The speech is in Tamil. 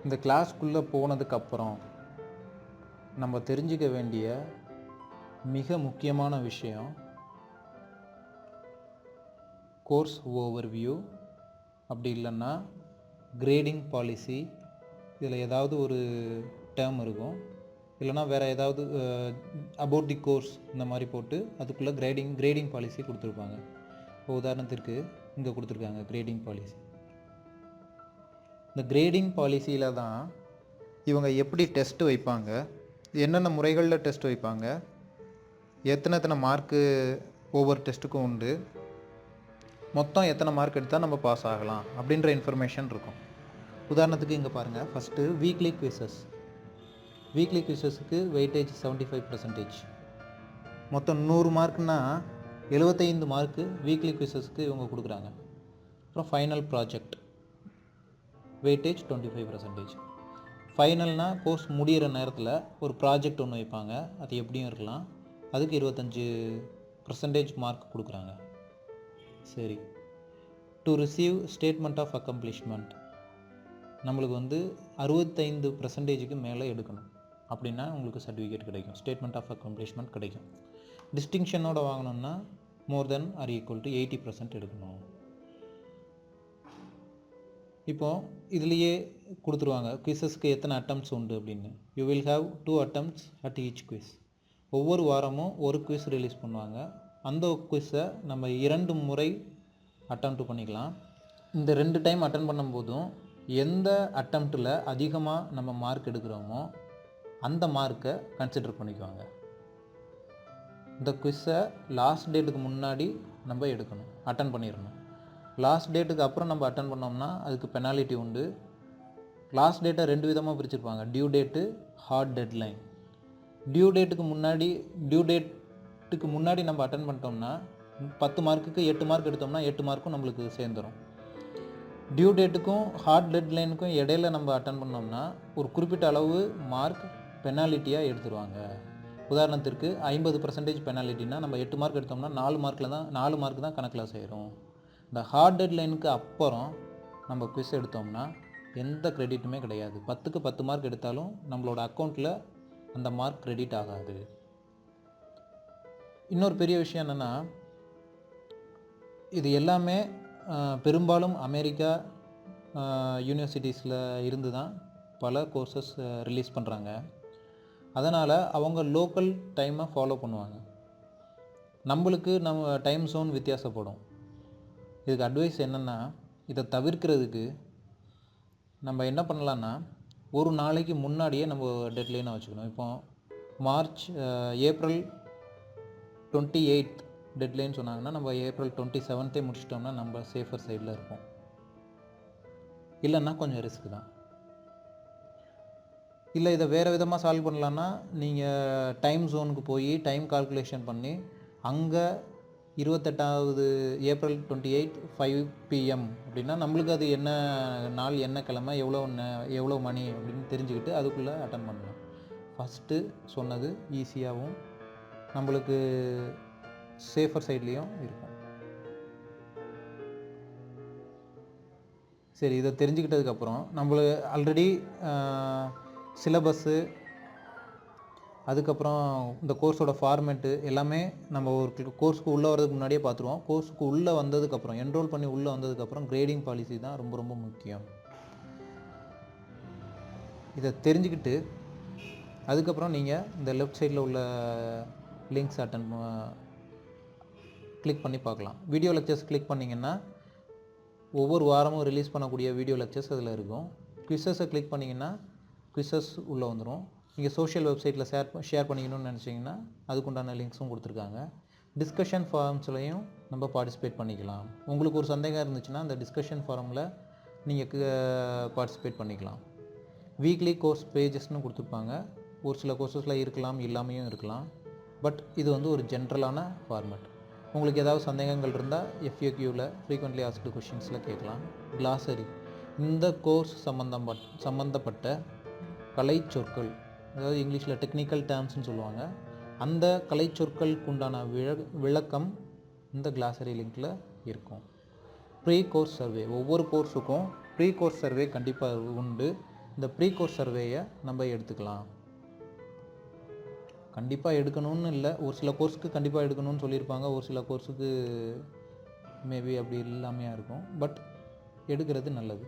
இந்த கிளாஸ்க்குள்ளே போனதுக்கப்புறம் நம்ம தெரிஞ்சுக்க வேண்டிய மிக முக்கியமான விஷயம் கோர்ஸ் ஓவர்வியூ, அப்படி இல்லைன்னா கிரேடிங் பாலிசி. இதில் ஏதாவது ஒரு டேர்ம் இருக்கும், இல்லைனா வேறு ஏதாவது அபவுட் தி கோர்ஸ் இந்த மாதிரி போட்டு அதுக்குள்ளே கிரேடிங் பாலிசி கொடுத்துருப்பாங்க. இப்போ உதாரணத்திற்கு இங்கே கொடுத்துருக்காங்க கிரேடிங் பாலிசி. இந்த கிரேடிங் பாலிசியில் தான் இவங்க எப்படி டெஸ்ட் வைப்பாங்க, என்னென்ன முறைகளில் டெஸ்ட் வைப்பாங்க, எத்தனை மார்க்கு ஒவ்வொரு டெஸ்ட்டுக்கும் உண்டு, மொத்தம் எத்தனை மார்க் எடுத்தால் நம்ம பாஸ் ஆகலாம் அப்படின்ற இன்ஃபர்மேஷன் இருக்கும். உதாரணத்துக்கு இங்கே பாருங்கள், ஃபஸ்ட்டு வீக்லி குவிசஸ்க்கு வெயிட்டேஜ் 75%. மொத்தம் 100 மார்க்குன்னா 75 மார்க்கு வீக்லி குவிசஸ்க்கு இவங்க கொடுக்குறாங்க. அப்புறம் ஃபைனல் ப்ராஜெக்ட் வெயிட்டேஜ் 25%. ஃபைனல்னால் கோர்ஸ் முடிகிற நேரத்தில் ஒரு ப்ராஜெக்ட் ஒன்று வைப்பாங்க, அது எப்படியும் இருக்கலாம், அதுக்கு 25% மார்க் கொடுக்குறாங்க. சரி, to receive statement of accomplishment நம்மளுக்கு 65%க்கு மேலே எடுக்கணும். அப்படின்னா உங்களுக்கு சர்டிஃபிகேட் கிடைக்கும், ஸ்டேட்மெண்ட் ஆஃப் அக்கம்ப்ளிஷ்மெண்ட் கிடைக்கும். டிஸ்டிங்ஷனோட வாங்கணும்னா மோர் தென் ஆர் ஈக்குவல் டு 80% எடுக்கணும். இப்போது இதுலேயே கொடுத்துருவாங்க குவிசஸ்க்கு எத்தனை அட்டம்ப்ட்ஸ் உண்டு அப்படின்னு. You will have 2 attempts at each quiz. ஒவ்வொரு வாரமும் ஒரு குவிஸ் ரிலீஸ் பண்ணுவாங்க. அந்த குவிஸை நம்ம 2 முறை அட்டெம்ப்ட் பண்ணிக்கலாம். இந்த 2 டைம் அட்டன் பண்ணும்போதும் எந்த அட்டெம்ப்டில் அதிகமாக நம்ம மார்க் எடுக்கிறோமோ அந்த மார்க்கை கன்சிடர் பண்ணிக்குவாங்க. இந்த குவிஸை லாஸ்ட் டேட்டுக்கு முன்னாடி நம்ம எடுக்கணும், அட்டன் பண்ணிடணும். லாஸ்ட் டேட்டுக்கு அப்புறம் நம்ம அட்டன் பண்ணோம்னா அதுக்கு பெனாலிட்டி உண்டு. லாஸ்ட் டேட்டை 2 விதமாக பிரிச்சுருப்பாங்க, due date, hard deadline. Due டேட்டுக்கு முன்னாடி நம்ம அட்டன் பண்ணிட்டோம்னா 10 மார்க்குக்கு 8 மார்க் எடுத்தோம்னா 8 மார்க்கும் நம்மளுக்கு சேர்ந்துடும். டியூ டேட்டுக்கும் ஹார்ட் டெட்லைனுக்கும் இடையில நம்ம அட்டன் பண்ணோம்னா ஒரு குறிப்பிட்ட அளவு மார்க் பெனாலிட்டியாக எடுத்துருவாங்க. உதாரணத்திற்கு 50% பெனாலிட்டினா நம்ம 8 மார்க் எடுத்தோம்னா 4 மார்க் தான் கணக்கில் சேரும். இந்த ஹார்ட் டெட்லைனுக்கு அப்புறம் நம்ம குவிஸ் எடுத்தோம்னா எந்த கிரெடிட்டுமே கிடையாது. 10க்கு 10 மார்க் எடுத்தாலும் நம்மளோட அக்கௌண்ட்டில் அந்த மார்க் கிரெடிட் ஆகாது. இன்னொரு பெரிய விஷயம் என்னென்னா, இது எல்லாமே பெரும்பாலும் அமெரிக்கா யூனிவர்சிட்டிஸில் இருந்து தான் பல கோர்சஸ் ரிலீஸ் பண்ணுறாங்க. அதனால் அவங்க லோக்கல் டைமை ஃபாலோ பண்ணுவாங்க. நம்மளுக்கு நம்ம டைம் ஜோன் வித்தியாசப்படும். இதுக்கு அட்வைஸ் என்னென்னா, இதை தவிர்க்கிறதுக்கு நம்ம என்ன பண்ணலான்னா, ஒரு நாளைக்கு முன்னாடியே நம்ம டெட்லைனை வச்சுக்கணும். இப்போ ஏப்ரல் 28 டெட்லைன் சொன்னாங்கன்னா நம்ம ஏப்ரல் 27 முடிச்சிட்டோம்னா நம்ம சேஃபர் சைடில் இருப்போம். இல்லைன்னா கொஞ்சம் ரிஸ்க் தான். இல்லை இதை வேறு விதமாக சால்வ் பண்ணலான்னா, நீங்கள் டைம் ஜோனுக்கு போய் டைம் கால்குலேஷன் பண்ணி அங்கே 28வது ஏப்ரல் 28 5 PM அப்படின்னா நம்மளுக்கு அது என்ன நாள், என்ன கிழமை, எவ்வளோ மணி அப்படின்னு தெரிஞ்சுக்கிட்டு அதுக்குள்ளே அட்டன் பண்ணலாம். ஃபஸ்ட்டு சொன்னது ஈஸியாகவும் நம்மளுக்கு சேஃபர் சைட்லேயும் இருக்கும். சரி, இதை தெரிஞ்சுக்கிட்டதுக்கப்புறம் நம்மளுக்கு ஆல்ரெடி சிலபஸ்ஸு, அதுக்கப்புறம் இந்த கோர்ஸோட ஃபார்மேட்டு எல்லாமே நம்ம ஒரு கோர்ஸுக்கு உள்ளே வரதுக்கு முன்னாடியே பார்த்துருவோம். கோர்ஸுக்கு உள்ளே வந்ததுக்கப்புறம், என்ரோல் பண்ணி உள்ளே வந்ததுக்கப்புறம் கிரேடிங் பாலிசி தான் ரொம்ப ரொம்ப முக்கியம். இதை தெரிஞ்சுக்கிட்டு அதுக்கப்புறம் நீங்கள் இந்த லெஃப்ட் சைடில் உள்ள லிங்க்ஸ் கிளிக் பண்ணி பார்க்கலாம். வீடியோ லெக்சர்ஸ் கிளிக் பண்ணிங்கன்னா ஒவ்வொரு வாரமும் ரிலீஸ் பண்ணக்கூடிய வீடியோ லெக்சர்ஸ் அதில் இருக்கும். குவிஸஸை கிளிக் பண்ணிங்கன்னா குவிஸஸ் உள்ளே வந்துடும். நீங்கள் சோஷியல் வெப்சைட்டில் ஷேர் பண்ணிக்கணும்னு நினச்சிங்கன்னா அதுக்குண்டான லிங்க்ஸும் கொடுத்துருக்காங்க. டிஸ்கஷன் ஃபாரம்ஸ்லையும் நம்ம பார்ட்டிசிபேட் பண்ணிக்கலாம். உங்களுக்கு ஒரு சந்தேகம் இருந்துச்சுன்னா அந்த டிஸ்கஷன் ஃபாரமில் நீங்கள் பார்ட்டிசிபேட் பண்ணிக்கலாம். வீக்லி கோர்ஸ் பேஜஸ்னு கொடுத்துருப்பாங்க. ஒரு சில கோர்ஸஸில் இருக்கலாம், இல்லாமையும் இருக்கலாம். பட் இது ஒரு ஜென்ரலான ஃபார்மேட். உங்களுக்கு ஏதாவது சந்தேகங்கள் இருந்தால் FAQவில் ஃப்ரீக்வெண்ட்லி ஆஸ்க்டு கொஷின்ஸில் கேட்கலாம். கிளாசரி, இந்த கோர்ஸ் சம்மந்தப்பட்ட கலை சொற்கள், அதாவது இங்கிலீஷில் டெக்னிக்கல் டேர்ம்ஸ்னு சொல்லுவாங்க, அந்த கலை சொற்களுக்கு உண்டான விளக்கம் இந்த கிளாசரி லிங்க்கில் இருக்கும். ப்ரீ கோர்ஸ் சர்வே, ஒவ்வொரு கோர்ஸுக்கும் ப்ரீ கோர்ஸ் சர்வே கண்டிப்பாக உண்டு. இந்த ப்ரீ கோர்ஸ் சர்வேயை நம்ம எடுத்துக்கலாம். கண்டிப்பாக எடுக்கணும்னு இல்லை, ஒரு சில கோர்ஸுக்கு கண்டிப்பாக எடுக்கணும்னு சொல்லியிருப்பாங்க, ஒரு சில கோர்ஸுக்கு மேபி அப்படி இல்லாமையாக இருக்கும். பட் எடுக்கிறது நல்லது.